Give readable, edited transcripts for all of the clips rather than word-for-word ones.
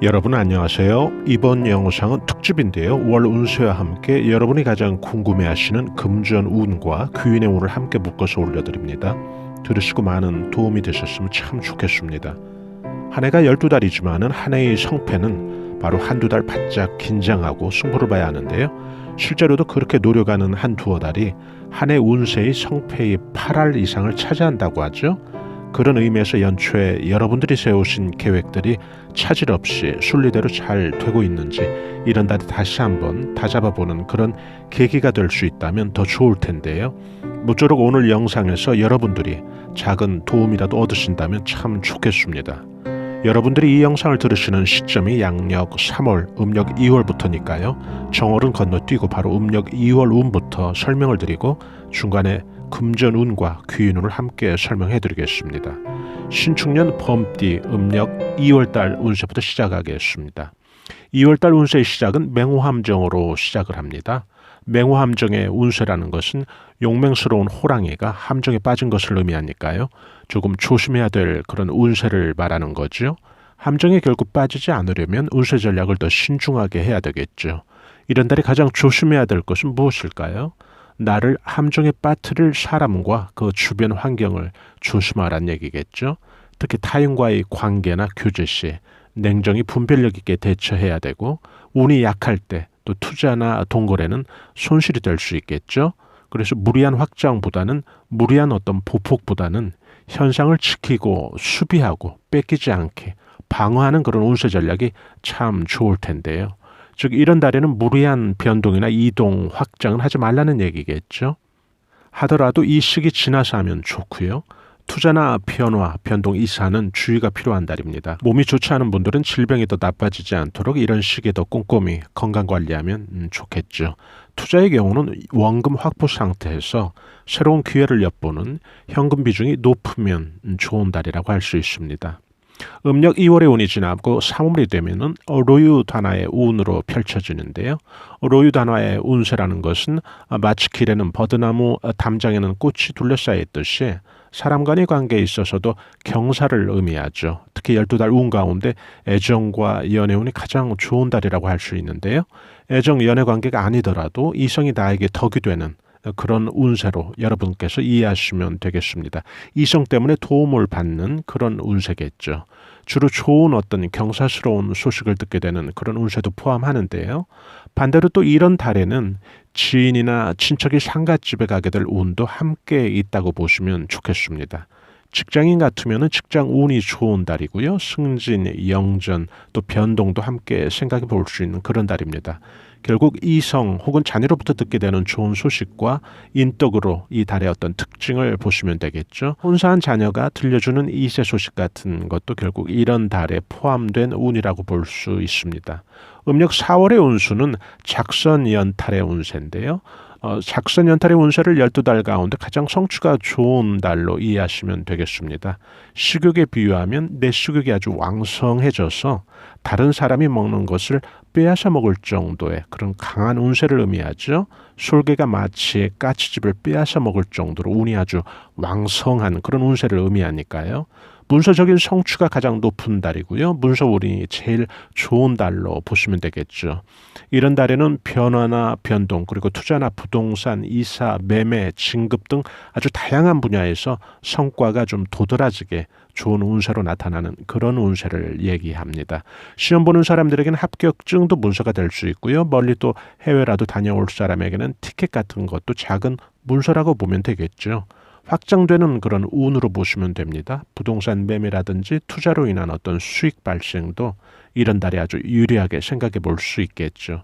여러분 안녕하세요. 이번 영상은 특집인데요. 월 운세와 함께 여러분이 가장 궁금해하시는 금전 운과 귀인의 운을 함께 묶어서 올려드립니다. 들으시고 많은 도움이 되셨으면 참 좋겠습니다. 한 해가 12달이지만 한 해의 성패는 바로 한두 달 바짝 긴장하고 승부를 봐야 하는데요. 실제로도 그렇게 노력하는 한 두어 달이 한 해 운세의 성패의 8할 이상을 차지한다고 하죠. 그런 의미에서 연초에 여러분들이 세우신 계획들이 차질 없이 순리대로 잘 되고 있는지 이런 달에 다시 한번 다잡아보는 그런 계기가 될 수 있다면 더 좋을 텐데요. 모쪼록 오늘 영상에서 여러분들이 작은 도움이라도 얻으신다면 참 좋겠습니다. 여러분들이 이 영상을 들으시는 시점이 양력 3월, 음력 2월부터니까요. 정월은 건너뛰고 바로 음력 2월 운부터 설명을 드리고 중간에 금전운과 귀인운을 함께 설명해 드리겠습니다. 신축년 범띠 음력 2월달 운세부터 시작하겠습니다. 2월달 운세의 시작은 맹호함정으로 시작을 합니다. 맹호함정의 운세라는 것은 용맹스러운 호랑이가 함정에 빠진 것을 의미하니까요. 조금 조심해야 될 그런 운세를 말하는 거죠. 함정에 결국 빠지지 않으려면 운세 전략을 더 신중하게 해야 되겠죠. 이런 달에 가장 조심해야 될 것은 무엇일까요? 나를 함정에 빠뜨릴 사람과 그 주변 환경을 조심하라는 얘기겠죠. 특히 타인과의 관계나 교제 시 냉정히 분별력 있게 대처해야 되고 운이 약할 때 또 투자나 동거래는 손실이 될 수 있겠죠. 그래서 무리한 확장보다는 무리한 어떤 보폭보다는 현상을 지키고 수비하고 뺏기지 않게 방어하는 그런 운세 전략이 참 좋을 텐데요. 즉 이런 달에는 무리한 변동이나 이동, 확장은 하지 말라는 얘기겠죠. 하더라도 이 시기 지나서 하면 좋고요. 투자나 변화, 변동, 이사는 주의가 필요한 달입니다. 몸이 좋지 않은 분들은 질병이 더 나빠지지 않도록 이런 시기에 더 꼼꼼히 건강관리하면 좋겠죠. 투자의 경우는 원금 확보 상태에서 새로운 기회를 엿보는 현금 비중이 높으면 좋은 달이라고 할 수 있습니다. 음력 2월의 운이 지나고 3월이 되면은 로유 단화의 운으로 펼쳐지는데요. 로유 단화의 운세라는 것은 마치 길에는 버드나무, 담장에는 꽃이 둘러싸여 있듯이 사람 간의 관계에 있어서도 경사를 의미하죠. 특히 12달 운 가운데 애정과 연애운이 가장 좋은 달이라고 할 수 있는데요. 애정, 연애 관계가 아니더라도 이성이 나에게 덕이 되는 그런 운세로 여러분께서 이해하시면 되겠습니다. 이성 때문에 도움을 받는 그런 운세겠죠. 주로 좋은 어떤 경사스러운 소식을 듣게 되는 그런 운세도 포함하는데요. 반대로 또 이런 달에는 지인이나 친척이 상갓집에 가게 될 운도 함께 있다고 보시면 좋겠습니다. 직장인 같으면 직장 운이 좋은 달이고요. 승진, 영전, 또 변동도 함께 생각해 볼 수 있는 그런 달입니다. 결국 이성 혹은 자녀로부터 듣게 되는 좋은 소식과 인덕으로 이 달의 어떤 특징을 보시면 되겠죠. 혼사한 자녀가 들려주는 이세 소식 같은 것도 결국 이런 달에 포함된 운이라고 볼 수 있습니다. 음력 4월의 운수는 작선연탈의 운세인데요. 작선연탈의 운세를 12달 가운데 가장 성취가 좋은 달로 이해하시면 되겠습니다. 식욕에 비유하면 내 식욕이 아주 왕성해져서 다른 사람이 먹는 것을 빼앗아 먹을 정도의 그런 강한 운세를 의미하죠. 솔개가 마치 까치집을 빼앗아 먹을 정도로 운이 아주 왕성한 그런 운세를 의미하니까요. 문서적인 성취가 가장 높은 달이고요. 문서운이 제일 좋은 달로 보시면 되겠죠. 이런 달에는 변화나 변동, 그리고 투자나 부동산, 이사, 매매, 진급 등 아주 다양한 분야에서 성과가 좀 도드라지게 좋은 운세로 나타나는 그런 운세를 얘기합니다. 시험 보는 사람들에게는 합격증도 문서가 될 수 있고요. 멀리 또 해외라도 다녀올 사람에게는 티켓 같은 것도 작은 문서라고 보면 되겠죠. 확장되는 그런 운으로 보시면 됩니다. 부동산 매매라든지 투자로 인한 어떤 수익 발생도 이런 달에 아주 유리하게 생각해 볼 수 있겠죠.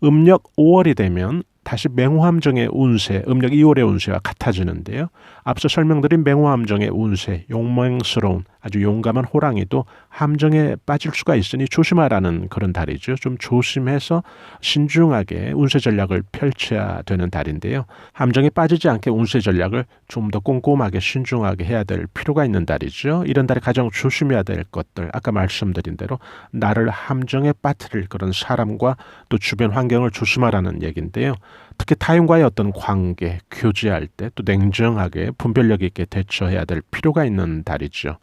음력 5월이 되면 다시 맹호함정의 운세, 음력 2월의 운세와 같아지는데요. 앞서 설명드린 맹호함정의 운세, 용맹스러운 아주 용감한 호랑이도 함정에 빠질 수가 있으니 조심하라는 그런 달이죠. 좀 조심해서 신중하게 운세 전략을 펼쳐야 되는 달인데요. 함정에 빠지지 않게 운세 전략을 좀 더 꼼꼼하게 신중하게 해야 될 필요가 있는 달이죠. 이런 달에 가장 조심해야 될 것들, 아까 말씀드린 대로 나를 함정에 빠뜨릴 그런 사람과 또 주변 환경을 조심하라는 얘기인데요. 특히 타인과의 어떤 관계, 교제할 때 또 냉정하게 분별력 있게 대처해야 될 필요가 있는 달이죠.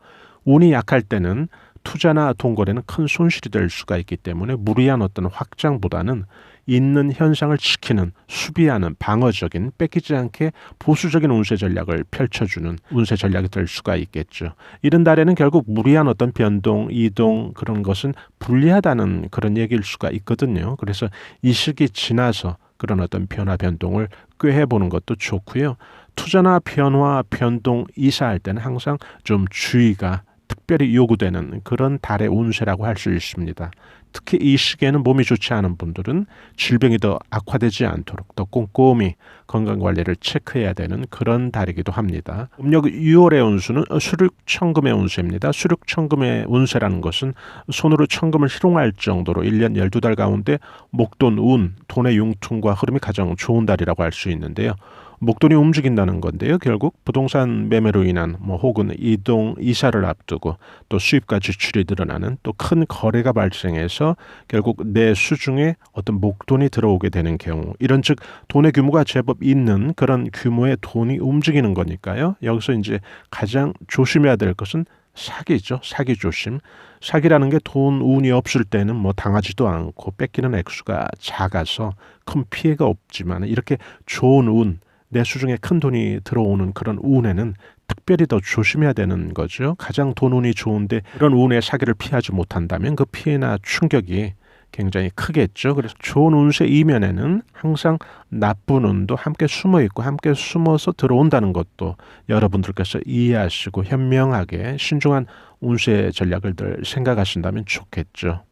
운이 약할 때는 투자나 동거래는 큰 손실이 될 수가 있기 때문에 무리한 어떤 확장보다는 있는 현상을 지키는, 수비하는, 방어적인, 뺏기지 않게 보수적인 운세 전략을 펼쳐주는 운세 전략이 될 수가 있겠죠. 이런 달에는 결국 무리한 어떤 변동, 이동 그런 것은 불리하다는 그런 얘기일 수가 있거든요. 그래서 이 시기 지나서 그런 어떤 변화, 변동을 꾀해보는 것도 좋고요. 투자나 변화, 변동, 이사할 때는 항상 좀 주의가 특별히 요구되는 그런 달의 운세라고 할 수 있습니다. 특히 이 시기에는 몸이 좋지 않은 분들은 질병이 더 악화되지 않도록 더 꼼꼼히 건강관리를 체크해야 되는 그런 달이기도 합니다. 음력 6월의 운수는 수륙천금의 운세입니다. 수륙천금의 운세라는 것은 손으로 천금을 희롱할 정도로 1년 12달 가운데 목돈, 운, 돈의 융통과 흐름이 가장 좋은 달이라고 할 수 있는데요. 목돈이 움직인다는 건데요. 결국 부동산 매매로 인한 혹은 이동, 이사를 앞두고 또 수입과 지출이 늘어나는 또 큰 거래가 발생해서 결국 내 수중에 어떤 목돈이 들어오게 되는 경우, 이런 즉 돈의 규모가 제법 있는 그런 규모의 돈이 움직이는 거니까요. 여기서 이제 가장 조심해야 될 것은 사기죠. 사기 조심. 사기라는 게 돈, 운이 없을 때는 당하지도 않고 뺏기는 액수가 작아서 큰 피해가 없지만, 이렇게 좋은 운, 내 수중에 큰 돈이 들어오는 그런 운에는 특별히 더 조심해야 되는 거죠. 가장 돈 운이 좋은데 그런 운의 사기를 피하지 못한다면 그 피해나 충격이 굉장히 크겠죠. 그래서 좋은 운세 이면에는 항상 나쁜 운도 함께 숨어 있고 함께 숨어서 들어온다는 것도 여러분들께서 이해하시고 현명하게 신중한 운세 전략을 늘 생각하신다면 좋겠죠.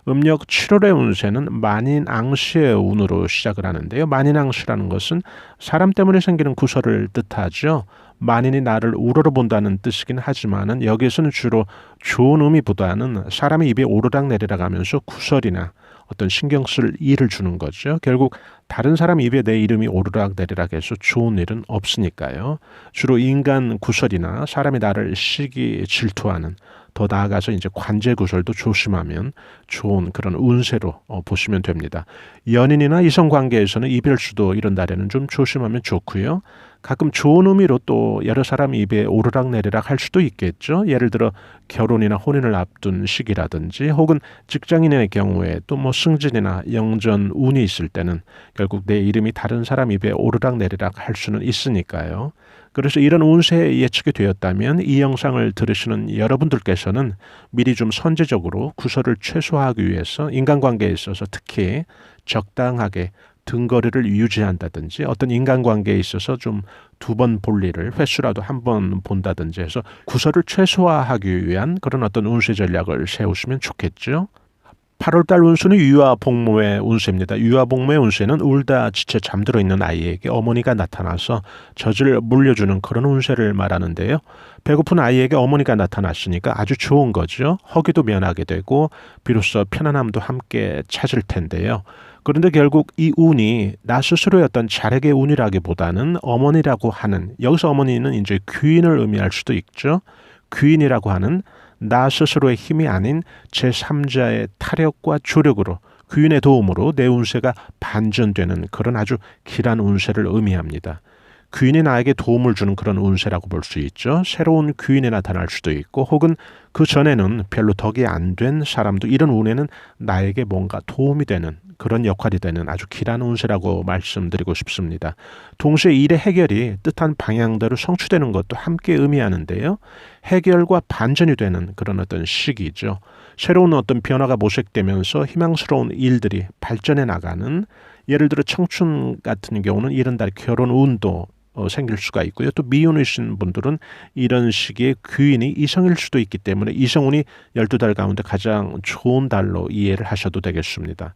음력 7월의 운세는 만인앙시의 운으로 시작을 하는데요. 만인앙시라는 것은 사람 때문에 생기는 구설을 뜻하죠. 만인이 나를 우러러본다는 뜻이긴 하지만은 여기에서는 주로 좋은 의미보다는 사람의 입에 오르락내리락 하면서 구설이나 어떤 신경 쓸 일을 주는 거죠. 결국 다른 사람 입에 내 이름이 오르락내리락해서 좋은 일은 없으니까요. 주로 인간 구설이나 사람이 나를 시기 질투하는, 더 나아가서 이제 관제 구설도 조심하면 좋은 그런 운세로 보시면 됩니다. 연인이나 이성 관계에서는 이별수도 이런 날에는 좀 조심하면 좋고요. 가끔 좋은 의미로 또 여러 사람 입에 오르락내리락 할 수도 있겠죠. 예를 들어 결혼이나 혼인을 앞둔 시기라든지, 혹은 직장인의 경우에 또 승진이나 영전 운이 있을 때는 결국 내 이름이 다른 사람 입에 오르락내리락 할 수는 있으니까요. 그래서 이런 운세 예측이 되었다면 이 영상을 들으시는 여러분들께서는 미리 좀 선제적으로 구설을 최소화하기 위해서 인간관계에 있어서 특히 적당하게 등거리를 유지한다든지, 어떤 인간관계에 있어서 좀 두 번 볼 일을 횟수라도 한 번 본다든지 해서 구설을 최소화하기 위한 그런 어떤 운세 전략을 세우시면 좋겠죠. 8월달 운수는 유아복모의 운세입니다. 유아복모의 운세는 울다 지쳐 잠들어 있는 아이에게 어머니가 나타나서 젖을 물려주는 그런 운세를 말하는데요. 배고픈 아이에게 어머니가 나타났으니까 아주 좋은 거죠. 허기도 면하게 되고 비로소 편안함도 함께 찾을 텐데요. 그런데 결국 이 운이 나 스스로의 어떤 자력의 운이라기보다는 어머니라고 하는, 여기서 어머니는 이제 귀인을 의미할 수도 있죠. 귀인이라고 하는 나 스스로의 힘이 아닌 제3자의 타력과 조력으로, 귀인의 도움으로 내 운세가 반전되는 그런 아주 길한 운세를 의미합니다. 귀인이 나에게 도움을 주는 그런 운세라고 볼 수 있죠. 새로운 귀인이 나타날 수도 있고, 혹은 그 전에는 별로 덕이 안 된 사람도 이런 운에는 나에게 뭔가 도움이 되는 그런 역할이 되는 아주 길한 운세라고 말씀드리고 싶습니다. 동시에 일의 해결이 뜻한 방향대로 성취되는 것도 함께 의미하는데요. 해결과 반전이 되는 그런 어떤 시기죠. 새로운 어떤 변화가 모색되면서 희망스러운 일들이 발전해 나가는, 예를 들어 청춘 같은 경우는 이런 달 결혼 운도 생길 수가 있고요. 또 미혼이신 분들은 이런 시기에 귀인이 이성일 수도 있기 때문에 이성운이 12달 가운데 가장 좋은 달로 이해를 하셔도 되겠습니다.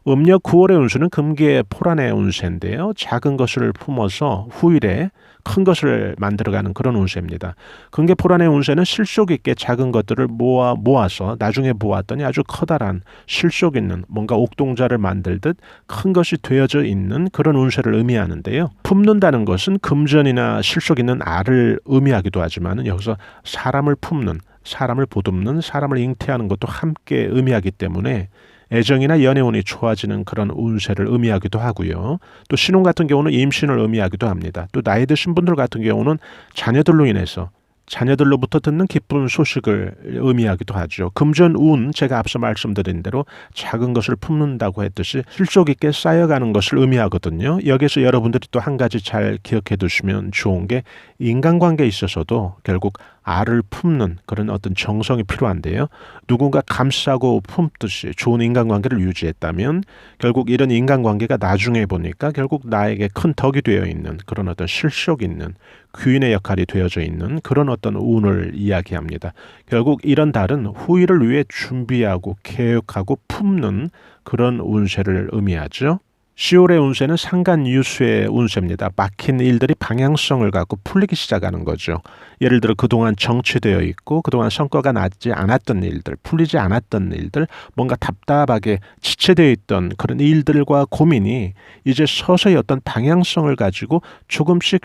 음력 9월의 운수는 금기의 포란의 운세인데요. 작은 것을 품어서 후일에 큰 것을 만들어가는 그런 운세입니다. 금기 포란의 운세는 실속 있게 작은 것들을 모아서 나중에 보았더니 아주 커다란 실속 있는 뭔가 옥동자를 만들듯 큰 것이 되어져 있는 그런 운세를 의미하는데요. 품는다는 것은 금전이나 실속 있는 알을 의미하기도 하지만 여기서 사람을 품는, 사람을 보듬는, 사람을 잉태하는 것도 함께 의미하기 때문에 애정이나 연애운이 좋아지는 그런 운세를 의미하기도 하고요. 또 신혼 같은 경우는 임신을 의미하기도 합니다. 또 나이 드신 분들 같은 경우는 자녀들로 인해서 자녀들로부터 듣는 기쁜 소식을 의미하기도 하죠. 금전운, 제가 앞서 말씀드린 대로 작은 것을 품는다고 했듯이 실속 있게 쌓여가는 것을 의미하거든요. 여기서 여러분들이 또 한 가지 잘 기억해 두시면 좋은 게 인간관계에 있어서도 결국 알을 품는 그런 어떤 정성이 필요한데요. 누군가 감싸고 품듯이 좋은 인간관계를 유지했다면 결국 이런 인간관계가 나중에 보니까 결국 나에게 큰 덕이 되어 있는 그런 어떤 실속 있는 귀인의 역할이 되어져 있는 그런 어떤 운을 이야기합니다. 결국 이런 달은 후일을 위해 준비하고 계획하고 품는 그런 운세를 의미하죠. 10월의 운세는 상간유수의 운세입니다. 막힌 일들이 방향성을 갖고 풀리기 시작하는 거죠. 예를 들어 그동안 정체되어 있고 그동안 성과가 나지 않았던 일들, 풀리지 않았던 일들, 뭔가 답답하게 지체되어 있던 그런 일들과 고민이 이제 서서히 어떤 방향성을 가지고 조금씩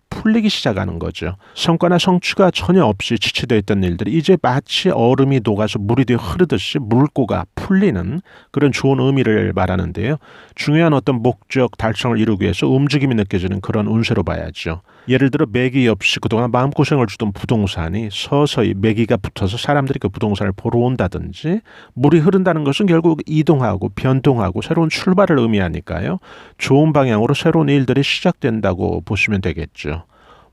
풀리기 시작하는 거죠. 성과나 성취가 전혀 없이 지체되어 있던 일들이 이제 마치 얼음이 녹아서 물이 되어 흐르듯이 물고가 풀리는 그런 좋은 의미를 말하는데요. 중요한 어떤 목적 달성을 이루기 위해서 움직임이 느껴지는 그런 운세로 봐야죠. 예를 들어 매기 없이 그동안 마음고생을 주던 부동산이 서서히 매기가 붙어서 사람들이 그 부동산을 보러 온다든지, 물이 흐른다는 것은 결국 이동하고 변동하고 새로운 출발을 의미하니까요. 좋은 방향으로 새로운 일들이 시작된다고 보시면 되겠죠.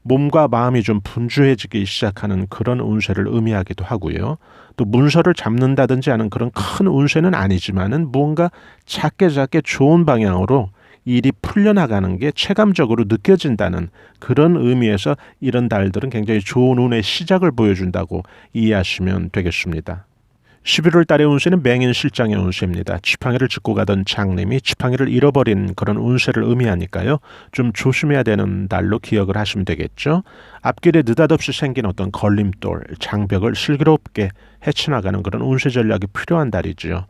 몸과 마음이 좀 분주해지기 시작하는 그런 운세를 의미하기도 하고요. 또 문서를 잡는다든지 하는 그런 큰 운세는 아니지만은 뭔가 작게 좋은 방향으로 일이 풀려나가는 게 체감적으로 느껴진다는 그런 의미에서 이런 달들은 굉장히 좋은 운의 시작을 보여준다고 이해하시면 되겠습니다. 11월 달의 운세는 맹인실장의 운세입니다. 지팡이를 짚고 가던 장님이 지팡이를 잃어버린 그런 운세를 의미하니까요. 좀 조심해야 되는 달로 기억을 하시면 되겠죠. 앞길에 느닷없이 생긴 어떤 걸림돌, 장벽을 슬기롭게 헤쳐나가는 그런 운세 전략이 필요한 달이죠.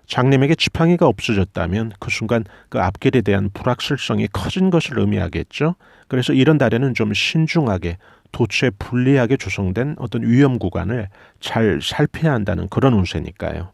장님에게 지팡이가 없어졌다면 그 순간 그 앞길에 대한 불확실성이 커진 것을 의미하겠죠. 그래서 이런 달에는 좀 신중하게 도처에 불리하게 조성된 어떤 위험 구간을 잘 살펴야 한다는 그런 운세니까요.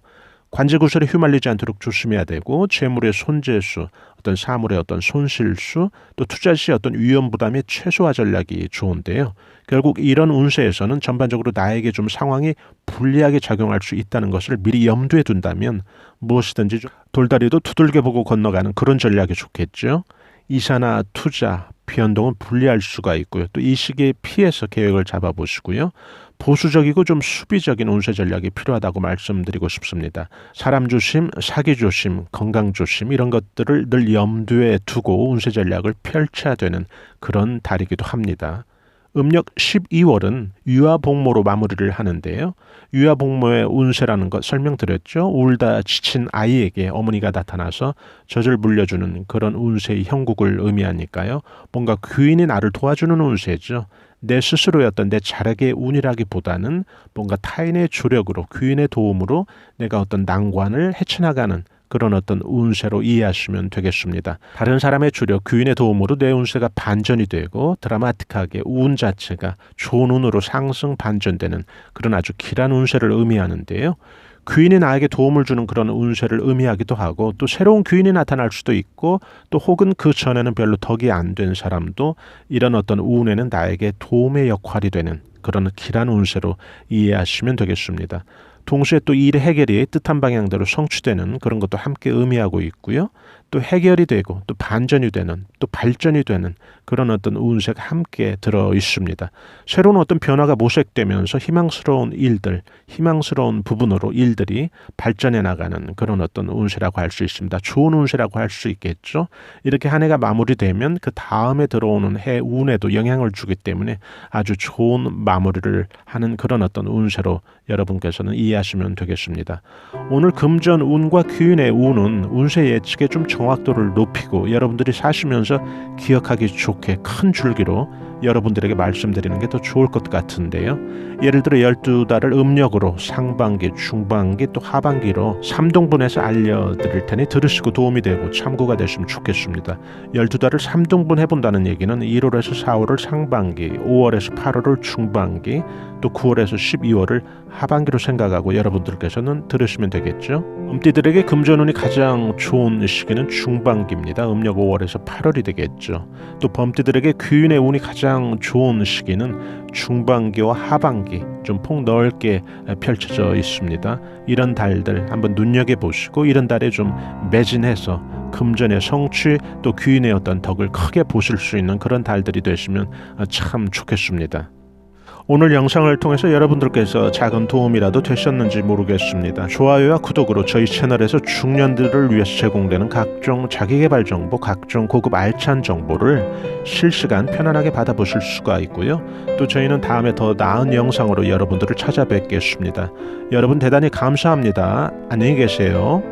관제구설에 휘말리지 않도록 조심해야 되고 재물의 손재수, 어떤 사물의 어떤 손실수, 또 투자 시 어떤 위험 부담의 최소화 전략이 좋은데요. 결국 이런 운세에서는 전반적으로 나에게 좀 상황이 불리하게 작용할 수 있다는 것을 미리 염두에 둔다면 무엇이든지 돌다리도 두들겨 보고 건너가는 그런 전략이 좋겠죠. 이사나 투자, 변동은 불리할 수가 있고요. 또 이 시기에 피해서 계획을 잡아보시고요. 보수적이고 좀 수비적인 운세 전략이 필요하다고 말씀드리고 싶습니다. 사람 조심, 사기 조심, 건강 조심 이런 것들을 늘 염두에 두고 운세 전략을 펼쳐야 되는 그런 달이기도 합니다. 음력 12월은 유아복모로 마무리를 하는데요. 유아복모의 운세라는 것 설명드렸죠. 울다 지친 아이에게 어머니가 나타나서 젖을 물려주는 그런 운세의 형국을 의미하니까요. 뭔가 귀인이 나를 도와주는 운세죠. 내 스스로의 어떤 내 자력의 운이라기보다는 뭔가 타인의 조력으로 귀인의 도움으로 내가 어떤 난관을 헤쳐나가는 그런 어떤 운세로 이해하시면 되겠습니다. 다른 사람의 주력, 귀인의 도움으로 내 운세가 반전이 되고 드라마틱하게 운 자체가 좋은 운으로 상승 반전되는 그런 아주 길한 운세를 의미하는데요. 귀인이 나에게 도움을 주는 그런 운세를 의미하기도 하고 또 새로운 귀인이 나타날 수도 있고 또 혹은 그 전에는 별로 덕이 안 된 사람도 이런 어떤 운에는 나에게 도움의 역할이 되는 그런 길한 운세로 이해하시면 되겠습니다. 동시에 또 일의 해결이 뜻한 방향대로 성취되는 그런 것도 함께 의미하고 있고요. 또 해결이 되고 또 반전이 되는 또 발전이 되는 그런 어떤 운세가 함께 들어 있습니다. 새로운 어떤 변화가 모색되면서 희망스러운 일들, 희망스러운 부분으로 일들이 발전해 나가는 그런 어떤 운세라고 할 수 있습니다. 좋은 운세라고 할 수 있겠죠. 이렇게 한 해가 마무리되면 그 다음에 들어오는 해 운에도 영향을 주기 때문에 아주 좋은 마무리를 하는 그런 어떤 운세로 여러분께서는 이해하시면 되겠습니다. 오늘 금전 운과 귀인의 운은 운세 예측에 좀 정확도를 높이고 여러분들이 사시면서 기억하기 좋게 큰 줄기로 여러분들에게 말씀드리는 게 더 좋을 것 같은데요. 예를 들어 12달을 음력으로 상반기, 중반기 또 하반기로 3등분해서 알려드릴 테니 들으시고 도움이 되고 참고가 되시면 좋겠습니다. 12달을 3등분 해본다는 얘기는 1월에서 4월을 상반기, 5월에서 8월을 중반기, 또 9월에서 12월을 하반기로 생각하고 여러분들께서는 들으시면 되겠죠. 범띠들에게 금전운이 가장 좋은 시기는 중반기입니다. 음력 5월에서 8월이 되겠죠. 또 범띠들에게 귀인의 운이 가장 좋은 시기는 중반기와 하반기 좀 폭넓게 펼쳐져 있습니다. 이런 달들 한번 눈여겨보시고 이런 달에 좀 매진해서 금전의 성취 또 귀인의 어떤 덕을 크게 보실 수 있는 그런 달들이 되시면 참 좋겠습니다. 오늘 영상을 통해서 여러분들께서 작은 도움이라도 되셨는지 모르겠습니다. 좋아요와 구독으로 저희 채널에서 중년들을 위해서 제공되는 각종 자기계발 정보, 각종 고급 알찬 정보를 실시간 편안하게 받아보실 수가 있고요. 또 저희는 다음에 더 나은 영상으로 여러분들을 찾아뵙겠습니다. 여러분 대단히 감사합니다. 안녕히 계세요.